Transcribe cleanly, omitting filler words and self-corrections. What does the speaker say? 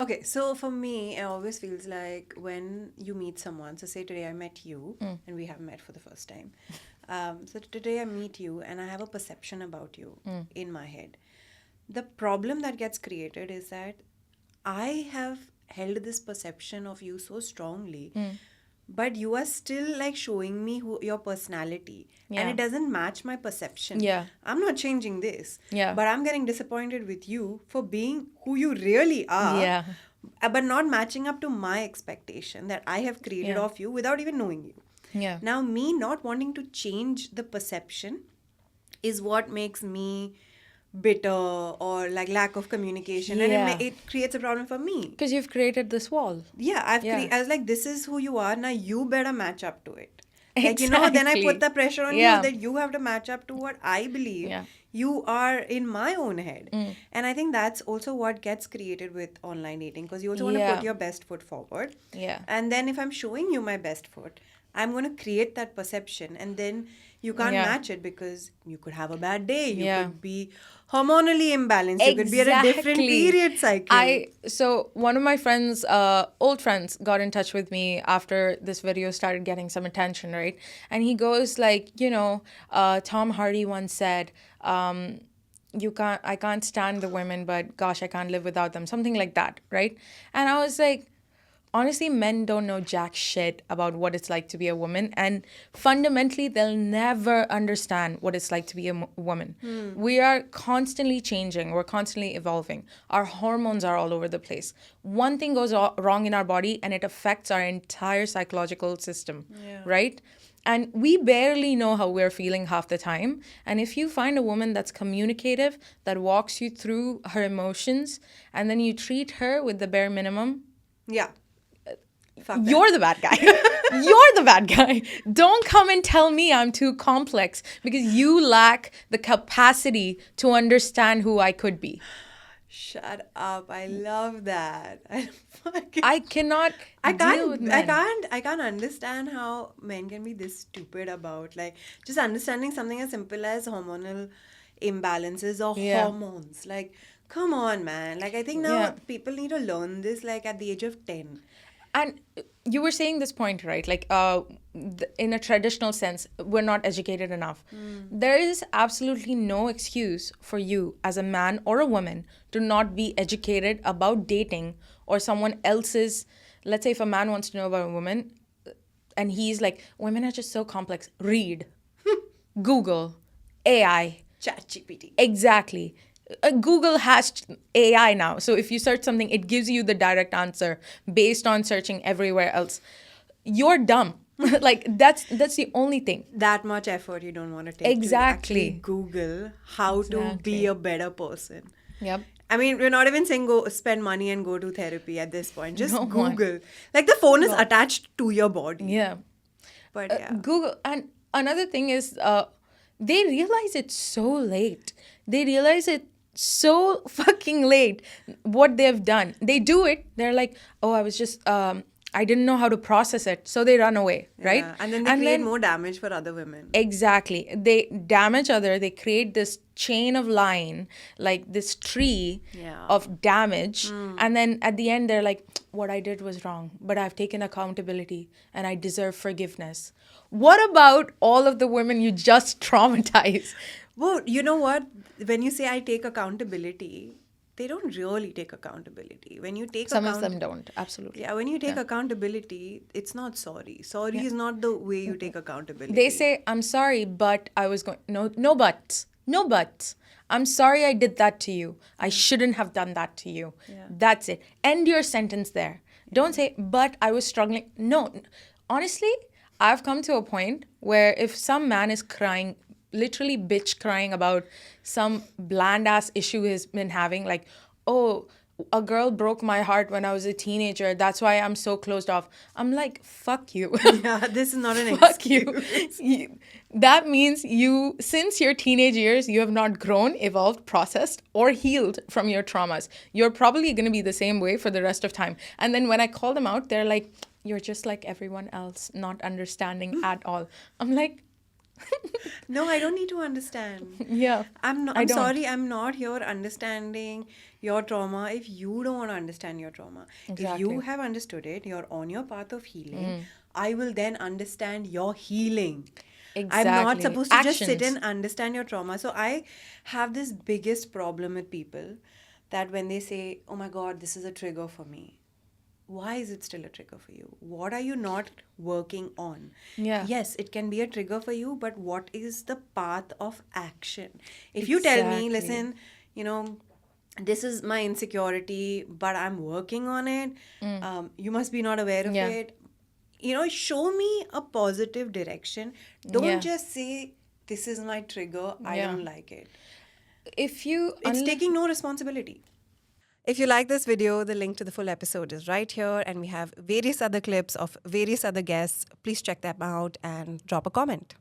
Okay, so for me, it always feels like when you meet someone, so say today I met you and we have met for the first time. So today I meet you and I have a perception about you in my head. The problem that gets created is that I have held this perception of you so strongly, but you are still like showing me your personality, and Yeah. it doesn't match my perception. Yeah. I'm not changing this, Yeah. but I'm getting disappointed with you for being who you really are, Yeah. but not matching up to my expectation that I have created Yeah. of you without even knowing you. Yeah. Now, me not wanting to change the perception is what makes me bitter or like lack of communication, and Yeah. it creates a problem for me. Because you've created this wall. Yeah, Yeah. I was like, this is who you are. Now you better match up to it. Like, then I put Exactly. the pressure on you Yeah. that you have to match up to what I believe Yeah. you are in my own head. And I think that's also what gets created with online dating, because you also want to put Yeah. your best foot forward. Yeah. And then if I'm showing you my best foot, I'm going to create that perception, and then you can't Yeah. match it because you could have a bad day. You Yeah. could be hormonally imbalanced. You could be at a different period cycle. So one of my friends, old friends, got in touch with me after this video started getting some attention, right? And he goes like, Tom Hardy once said, I can't stand the women, but gosh, I can't live without them. Something like that, right? And I was like, honestly, men don't know jack shit about what it's like to be a woman, and fundamentally they'll never understand what it's like to be a woman. We are constantly changing, we're constantly evolving, our hormones are all over the place. One thing goes wrong in our body and it affects our entire psychological system. Right? And we barely know how we're feeling half the time. And if you find a woman that's communicative, that walks you through her emotions, and then you treat her with the bare minimum, Yeah. Fuck that. you're the bad guy. You're the bad guy. Don't come and tell me I'm too complex, because you lack the capacity to understand who I could be. Shut up. I love that. I fucking I cannot deal with men. I can't understand how men can be this stupid about like just understanding something as simple as hormonal imbalances or Yeah. hormones. Like, come on, man. Like, I think now Yeah. people need to learn this like at the age of 10. And you were saying this point, right? Like, in a traditional sense, we're not educated enough. There is absolutely no excuse for you as a man or a woman to not be educated about dating or someone else's. Let's say if a man wants to know about a woman and he's like, women are just so complex. Read, Google, AI. ChatGPT. Exactly. Google has AI now. So if you search something, it gives you the direct answer based on searching everywhere else. You're dumb. Like that's the only thing. That much effort you don't want to take to Exactly. actually Google how to be Exactly. a better person. Yep. I mean, we're not even saying go spend money and go to therapy at this point. Just No one. Google. Like the phone is attached to your body. Yeah. But yeah. Google. And another thing is, they realize it so late. They realize it so fucking late what they've done. They do it. They're like, oh, I was just, I didn't know how to process it. So they run away, right? Yeah. And then they create more damage for other women. Exactly. They damage other. They create this chain of line, like this tree Yeah. of damage. And then at the end, they're like, what I did was wrong, but I've taken accountability and I deserve forgiveness. What about all of the women you just traumatized? Well, you know what? When you say I take accountability, they don't really take accountability. When you take Some of them don't. Absolutely. Yeah, when you take accountability, it's not sorry. Sorry is not the way you take accountability. They say, I'm sorry, but I was going, no buts. No buts. I'm sorry I did that to you. I shouldn't have done that to you. That's it. End your sentence there. Don't say, but I was struggling. No. Honestly, I've come to a point where if some man is crying, literally bitch crying about some bland ass issue he's been having, like, oh, a girl broke my heart when I was a teenager. That's why I'm so closed off. I'm like, fuck you. Yeah, this is not an Fuck excuse. That means you, since your teenage years, you have not grown, evolved, processed, or healed from your traumas. You're probably going to be the same way for the rest of time. And then when I call them out, they're like, you're just like everyone else, not understanding at all. I'm like, No, I don't need to understand. Yeah. I'm not, I I'm don't. sorry, I'm not here understanding your trauma if you don't want to understand your trauma. If you Exactly. have understood it, you're on your path of healing. I will then understand your healing. I'm not Exactly. supposed to just sit Actions. and understand your trauma. So I have this biggest problem with people that when they say, oh my God, this is a trigger for me. Why is it still a trigger for you? What are you not working on? Yeah. Yes, it can be a trigger for you, but what is the path of action? If you tell me, Exactly. listen, you know, this is my insecurity, but I'm working on it, you must be not aware of Yeah. it. You know, show me a positive direction. Don't Yeah. just say, this is my trigger, I Yeah. don't like it. If you, It's taking no responsibility. If you like this video, the link to the full episode is right here, and we have various other clips of various other guests. Please check them out and drop a comment.